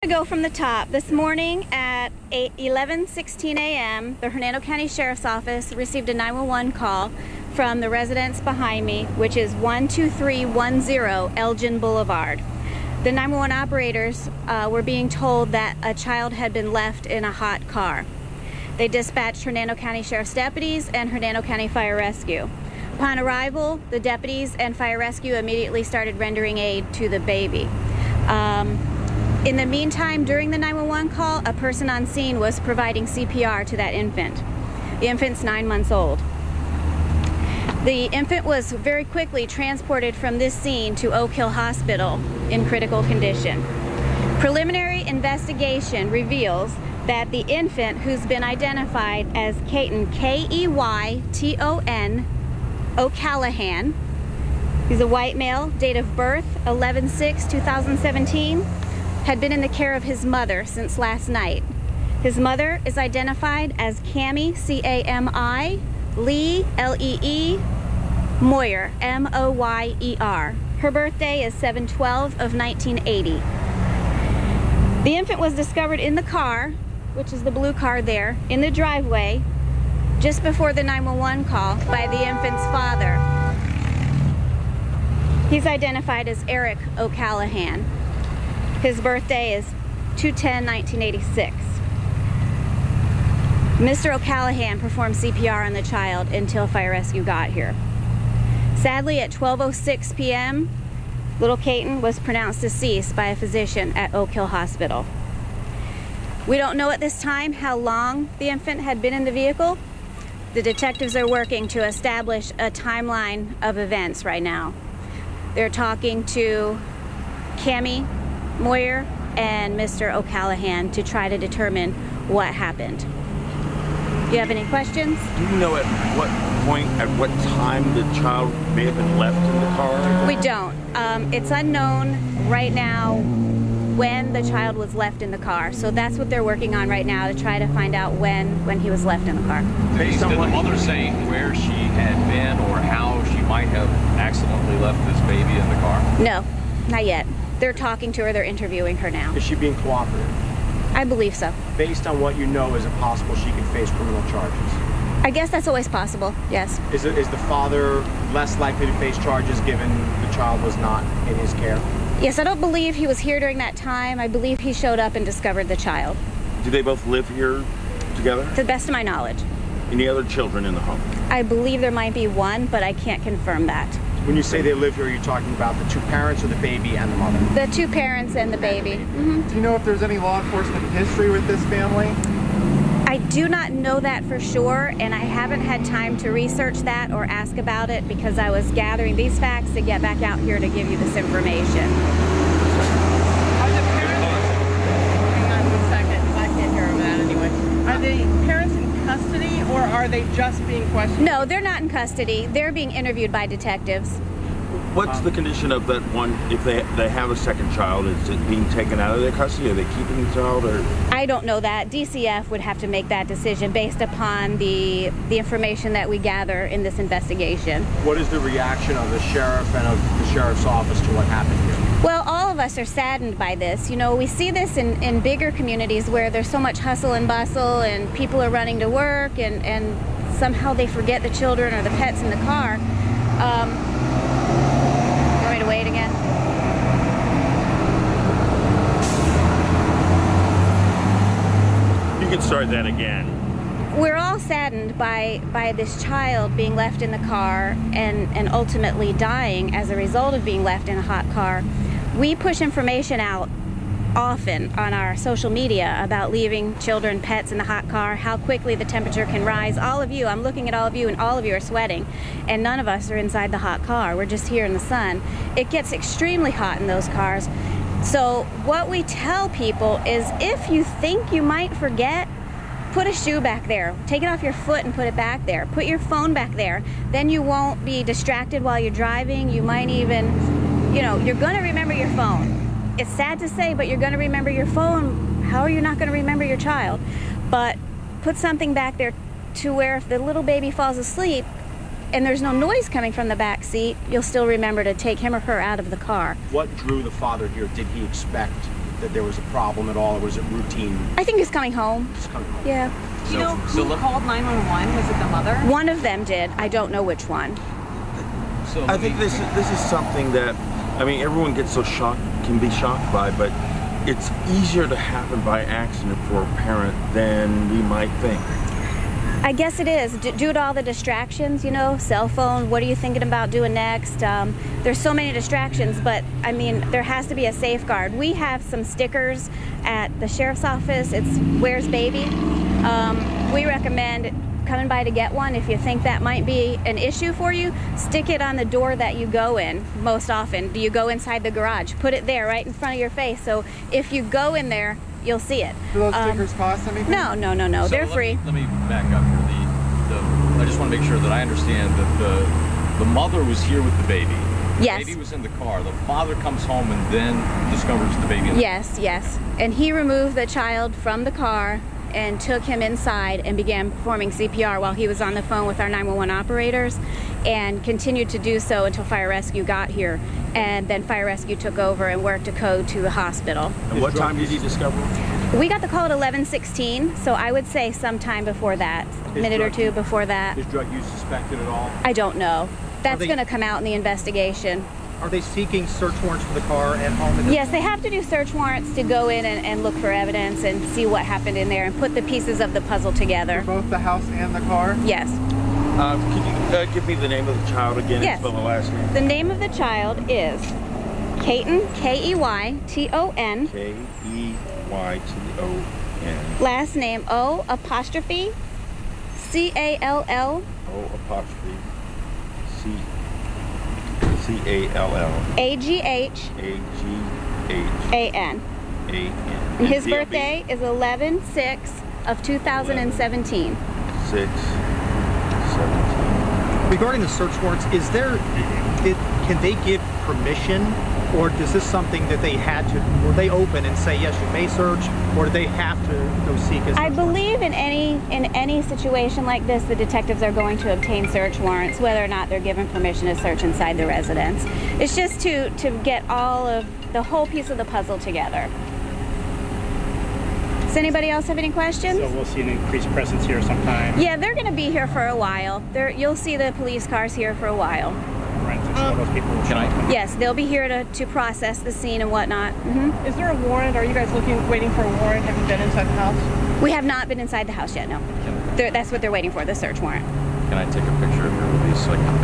Go from the top. This morning at 11:16 a.m., the Hernando County Sheriff's Office received a 911 call from the residence behind me, which is 12310 Elgin Boulevard. The 911 operators were being told that a child had been left in a hot car. They dispatched Hernando County Sheriff's deputies and Hernando County Fire Rescue. Upon arrival, the deputies and Fire Rescue immediately started rendering aid to the baby. In the meantime, during the 911 call, a person on scene was providing CPR to that infant. The infant's 9 months old. The infant was very quickly transported from this scene to Oak Hill Hospital in critical condition. Preliminary investigation reveals that the infant, who's been identified as Keyton, K-E-Y-T-O-N, O'Callahan, he's a white male, date of birth 11/6/2017, had been in the care of his mother since last night. His mother is identified as Cami, C-A-M-I, Lee, L-E-E, Moyer, M-O-Y-E-R. Her birthday is 7/12/1980. The infant was discovered in the car, which is the blue car there, in the driveway, just before the 911 call by the infant's father. He's identified as Eric O'Callahan. His birthday is 2/10/1986. Mr. O'Callahan performed CPR on the child until Fire Rescue got here. Sadly, at 12:06 p.m., little Keyton was pronounced deceased by a physician at Oak Hill Hospital. We don't know at this time how long the infant had been in the vehicle. The detectives are working to establish a timeline of events right now. They're talking to Cami, Moyer, and Mr. O'Callahan to try to determine what happened. Do you have any questions? Do you know at what point, at what time the child may have been left in the car? We don't. It's unknown right now when the child was left in the car. So that's what they're working on right now, to try to find out when he was left in the car. Did the mother say where she had been or how she might have accidentally left this baby in the car? No, not yet. They're talking to her, they're interviewing her now. Is she being cooperative? I believe so. Based on what you know, is it possible she could face criminal charges? I guess that's always possible, yes. Is the father less likely to face charges given the child was not in his care? Yes, I don't believe he was here during that time. I believe he showed up and discovered the child. Do they both live here together? To the best of my knowledge. Any other children in the home? I believe there might be one, but I can't confirm that. When you say they live here, you're talking about the two parents or the baby and the mother? The two parents and the baby. Mm-hmm. Do you know if there's any law enforcement history with this family? I do not know that for sure, and I haven't had time to research that or ask about it because I was gathering these facts to get back out here to give you this information. Are the parents... Hang on one second. I can't hear them that anyway. Are the parents in custody or are they just being questioned? No, they're not in custody. They're being interviewed by detectives. What's the condition of that one, if they have a second child? Is it being taken out of their custody? Are they keeping the child? Or? I don't know that. DCF would have to make that decision based upon the information that we gather in this investigation. What is the reaction of the sheriff and of the sheriff's office to what happened here? Well, all of us are saddened by this. You know, we see this in bigger communities where there's so much hustle and bustle and people are running to work and somehow they forget the children or the pets in the car. Wait again. You can start that again. We're all saddened by this child being left in the car and ultimately dying as a result of being left in a hot car. We push information out often on our social media about leaving children, pets in the hot car, how quickly the temperature can rise. All of you, I'm looking at all of you, and all of you are sweating, and none of us are inside the hot car. We're just here in the sun. It gets extremely hot in those cars. So what we tell people is if you think you might forget, put a shoe back there. Take it off your foot and put it back there. Put your phone back there. Then you won't be distracted while you're driving. You might even, you know, you're going to remember your phone. It's sad to say, but you're going to remember your phone. How are you not going to remember your child? But put something back there to where if the little baby falls asleep and there's no noise coming from the back seat, you'll still remember to take him or her out of the car. What drew the father here? Did he expect that there was a problem at all, or was it routine? I think he's coming home. Just coming home? Yeah. Do you know who called 911? Was it the mother? One of them did. I don't know which one. So I think this is something that, I mean, everyone gets so shocked, can be shocked by, but it's easier to happen by accident for a parent than we might think. I guess it is, due to all the distractions, you know, cell phone, what are you thinking about doing next? There's so many distractions, but I mean, there has to be a safeguard. We have some stickers at the sheriff's office. It's Where's Baby? We recommend coming by to get one. If you think that might be an issue for you, stick it on the door that you go in most often. Do you go inside the garage? Put it there right in front of your face, so if you go in there, you'll see it. Do those stickers cost anything? No, So they're free. Let me back up here. I just want to make sure that I understand that the mother was here with the baby. Yes. The baby was in the car. The father comes home and then discovers the baby in the Yes, yes. And he removed the child from the car and took him inside and began performing CPR while he was on the phone with our 911 operators, and continued to do so until fire rescue got here. And then fire rescue took over and worked a code to the hospital. And what time did he discover it? We got the call at 11:16, so I would say sometime before that, a minute or two before that. Is drug use suspected at all? I don't know. That's they- going to come out in the investigation. Are they seeking search warrants for the car at home? At this Yes, they have to do search warrants to go in and look for evidence and see what happened in there and put the pieces of the puzzle together. For both the house and the car? Yes. Can you give me the name of the child again Yes. and spell the last name? The name of the child is Keyton, K-E-Y-T-O-N. K-E-Y-T-O-N. Last name O''C-A-L-L. O''C-A-L-L. A-G-H-A-N. A-G-H-A-N. And his birthday is 11/6 of 2017. 6/17. Regarding the search warrants, can they give permission, or is this something that they had to, were they open and say, yes, you may search, or do they have to go seek a search I warrant? believe in any situation like this, the detectives are going to obtain search warrants, whether or not they're given permission to search inside the residence. It's just to get all of the whole piece of the puzzle together. Does anybody else have any questions? So we'll see an increased presence here sometime. Yeah, they're going to be here for a while. You'll see the police cars here for a while. Forensics, all those people will show up. Yes, they'll be here to process the scene and whatnot. Is there a warrant? Are you guys waiting for a warrant? Have you been inside the house? We have not been inside the house yet, no. That's what they're waiting for, the search warrant. Can I take a picture of her with these so I can